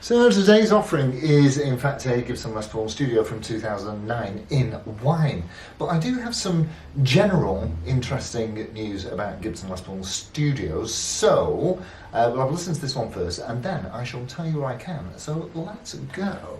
So today's offering is in fact a Gibson Les Paul Studio from 2009 in wine. But I do have some general interesting news about Gibson Les Paul Studios. So we'll have a listen to this one first and then I shall tell you where I can. So let's go.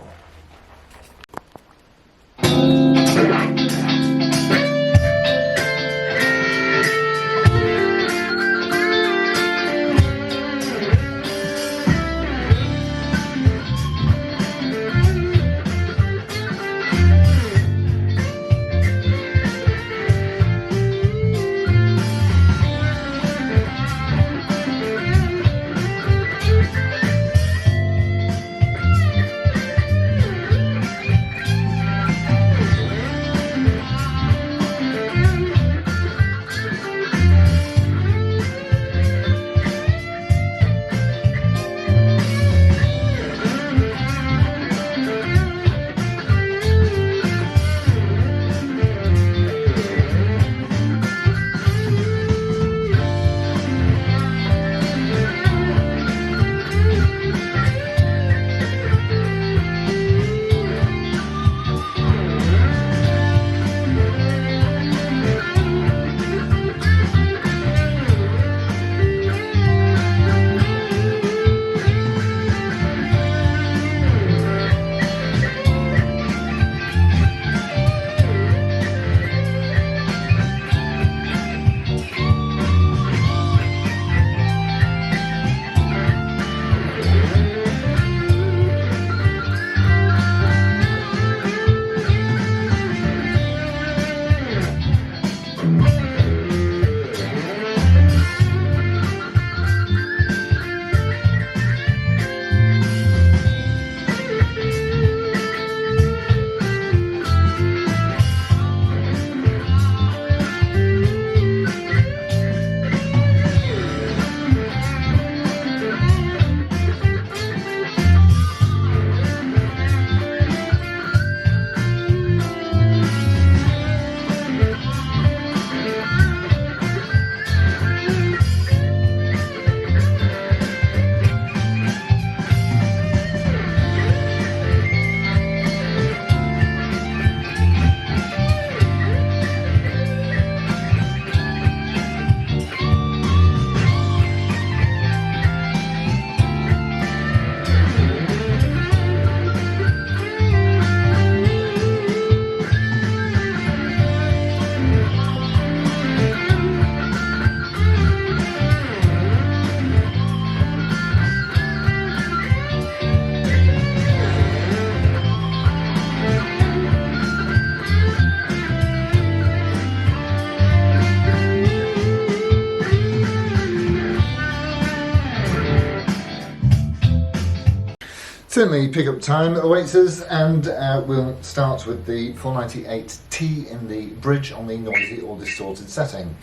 Certainly pick-up time awaits us, and we'll start with the 498T in the bridge on the noisy or distorted setting.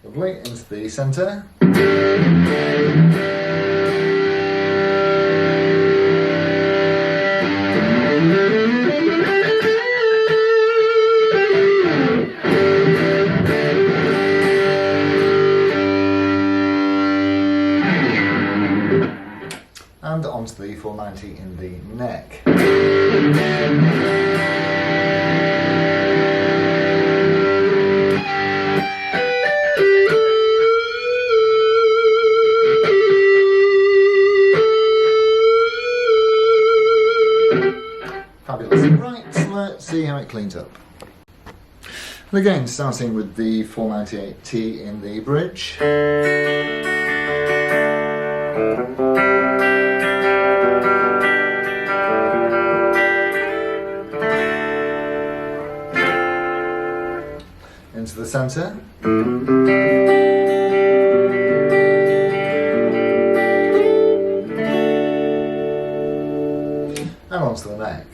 Lovely, into the centre. And onto the 490 in the neck. Fabulous. Right, let's see how it cleans up. And again, starting with the 498T in the bridge. Into the centre. And onto the neck.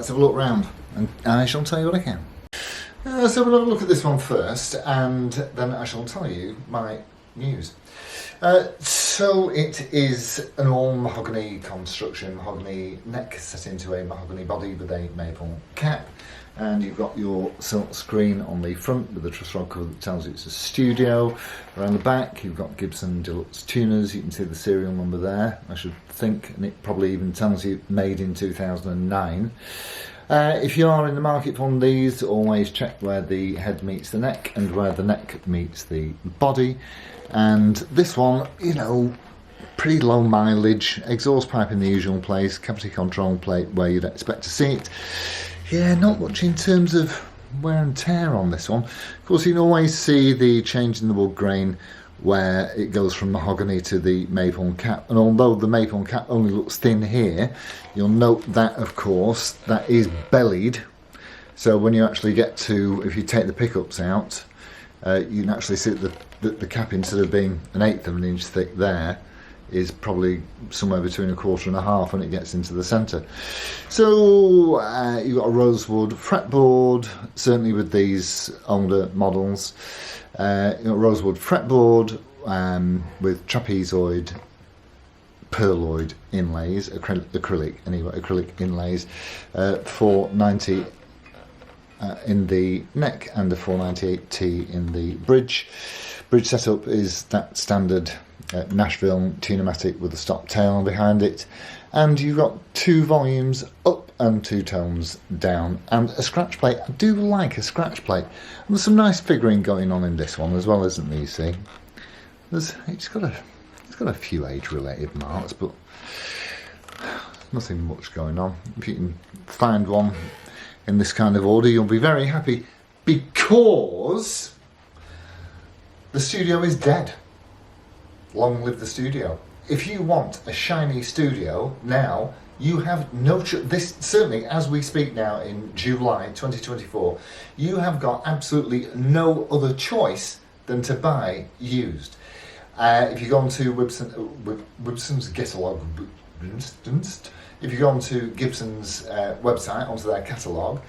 let's have a look round and I shall tell you what I can. So we'll have a look at this one first and then I shall tell you my news. So it is an all mahogany construction, mahogany neck set into a mahogany body with a maple cap, and you've got your silk screen on the front with the truss rod cover that tells you it's a studio. Around the back you've got Gibson Deluxe tuners, you can see the serial number there, I should think, and it probably even tells you made in 2009. If you are in the market for one of these, always check where the head meets the neck and where the neck meets the body. And this one, you know, pretty low mileage, exhaust pipe in the usual place, cavity control plate where you'd expect to see it. Yeah, not much in terms of wear and tear on this one. Of course, you can always see the change in the wood grain where it goes from mahogany to the maple cap, and although the maple cap only looks thin here, you'll note that, of course, that is bellied. So when you actually get to, if you take the pickups out, you can actually see that the cap, instead of being 1/8 of an inch thick there, is probably somewhere between 1/4 and 1/2 when it gets into the centre. So you've got a rosewood fretboard, certainly with these older models. You've got rosewood fretboard with trapezoid, perloid inlays, acrylic inlays, 490 in the neck and a 498T in the bridge. Bridge setup is that standard Nashville tunematic with a stop tail behind it, and you've got 2 volumes up and 2 tones down, and a scratch plate. I do like a scratch plate, and there's some nice figuring going on in this one as well, isn't there? You see, it's got a few age-related marks, but nothing much going on. If you can find one in this kind of order, you'll be very happy, because the studio is dead. Long live the studio. If you want a shiny studio now, you have no this certainly, as we speak now in July 2024, you have got absolutely no other choice than to buy used. If you go onto Gibson's catalog, if you go onto Gibson's website, onto their catalogue,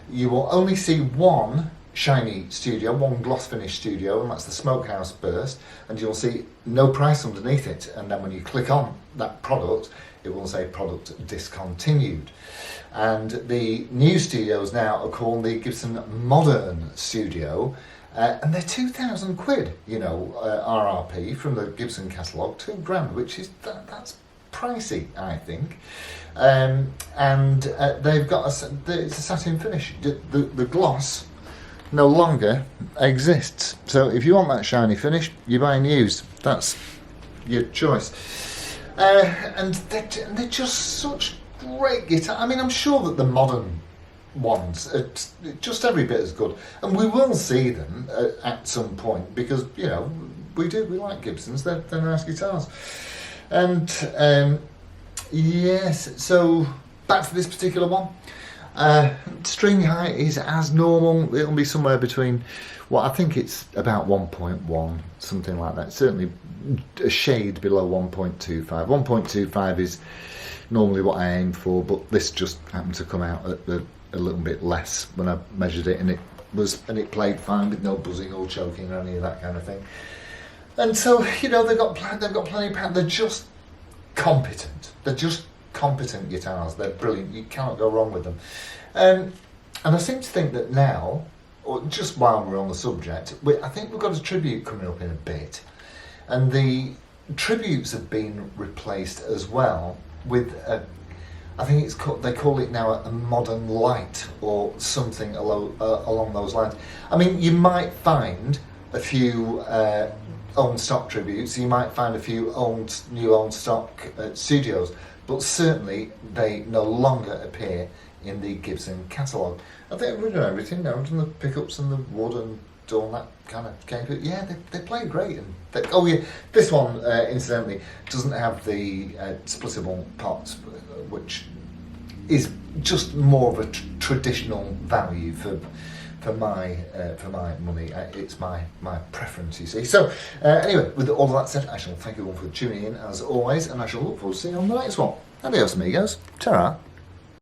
you will only see one shiny studio, one gloss finish studio, and that's the Smokehouse Burst, and you'll see no price underneath it, and then when you click on that product it will say product discontinued. And the new studios now are called the Gibson Modern Studio, and they're 2,000 quid, you know, RRP from the Gibson catalogue, £2,000, which is that's pricey, I think. And they've got it's a satin finish. The gloss no longer exists. So if you want that shiny finish, you're buying used. That's your choice. And they're just such great guitar. I mean, I'm sure that the modern ones are just every bit as good, and we will see them at some point, because, you know, we like Gibsons. They're nice guitars. And yes, so back to this particular one. String height is as normal. It'll be somewhere between, well, I think it's about 1.1, something like that. Certainly a shade below 1.25. 1.25 is normally what I aim for, but this just happened to come out at a little bit less when I measured it, and it played fine with no buzzing or choking or any of that kind of thing. And so, you know, they've got plenty of power. They're just competent. They're just competent guitars. They're brilliant. You cannot go wrong with them. And I seem to think that now, or just while we're on the subject, I think we've got a tribute coming up in a bit, and the tributes have been replaced as well with I think they call it now a modern light or something along those lines. I mean, you might find a few own stock tributes, you might find a few new own stock studios, but certainly they no longer appear in the Gibson catalogue. I think we've done everything now. We've done the pickups and the wood and done that kind of game. Yeah, they play great. And oh yeah, this one incidentally doesn't have the splittable pots, which is just more of a traditional value for my money. It's my preference, you see. So anyway, with all of that said, I shall thank you all for tuning in as always, and I shall look forward to seeing you on the next one. Adios, amigos. Ta-ra.